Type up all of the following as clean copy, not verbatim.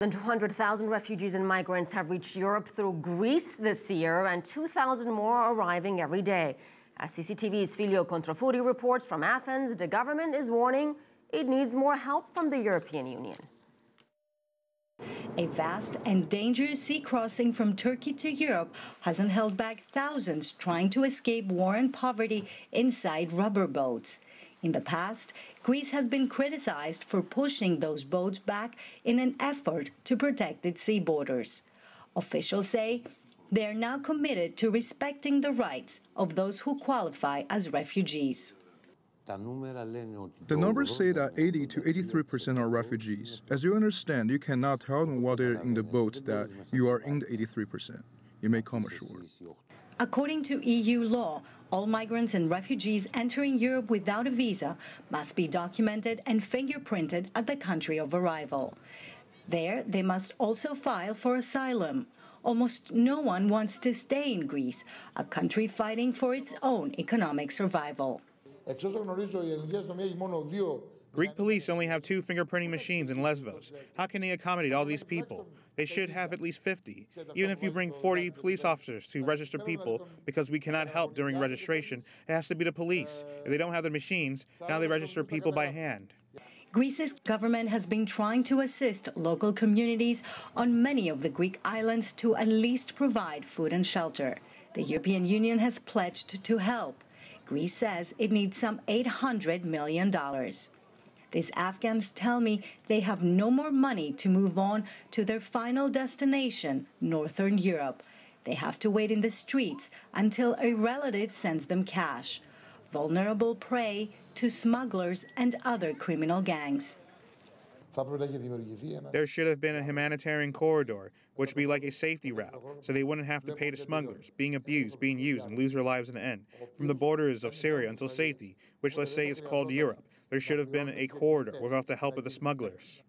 More than 200,000 refugees and migrants have reached Europe through Greece this year, and 2,000 more are arriving every day. As CCTV's Filio Kontrafouri reports from Athens, the government is warning it needs more help from the European Union. A vast and dangerous sea crossing from Turkey to Europe hasn't held back thousands trying to escape war and poverty inside rubber boats. In the past, Greece has been criticized for pushing those boats back in an effort to protect its sea borders. Officials say they are now committed to respecting the rights of those who qualify as refugees. The numbers say that 80 to 83% are refugees. As you understand, you cannot tell on water in the boat that you are in the 83%. You may come ashore. According to EU law, all migrants and refugees entering Europe without a visa must be documented and fingerprinted at the country of arrival. There, they must also file for asylum. Almost no one wants to stay in Greece, a country fighting for its own economic survival. Greek police only have 2 fingerprinting machines in Lesbos. How can they accommodate all these people? They should have at least 50. Even if you bring 40 police officers to register people, because we cannot help during registration, it has to be the police. If they don't have the machines, now they register people by hand. Greece's government has been trying to assist local communities on many of the Greek islands to at least provide food and shelter. The European Union has pledged to help. Greece says it needs some $800 million. These Afghans tell me they have no more money to move on to their final destination, Northern Europe. They have to wait in the streets until a relative sends them cash. Vulnerable prey to smugglers and other criminal gangs. There should have been a humanitarian corridor, which would be like a safety route, so they wouldn't have to pay to smugglers, being abused, being used, and lose their lives in the end. From the borders of Syria until safety, which let's say is called Europe, there should have been a corridor without the help of the smugglers.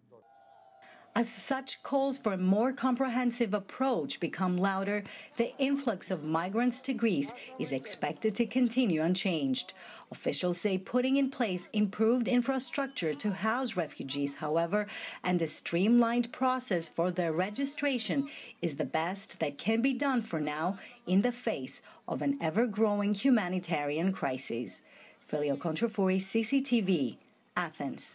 As such calls for a more comprehensive approach become louder, the influx of migrants to Greece is expected to continue unchanged. Officials say putting in place improved infrastructure to house refugees, however, and a streamlined process for their registration is the best that can be done for now in the face of an ever-growing humanitarian crisis. Filio Kontrafouri, CCTV, Athens.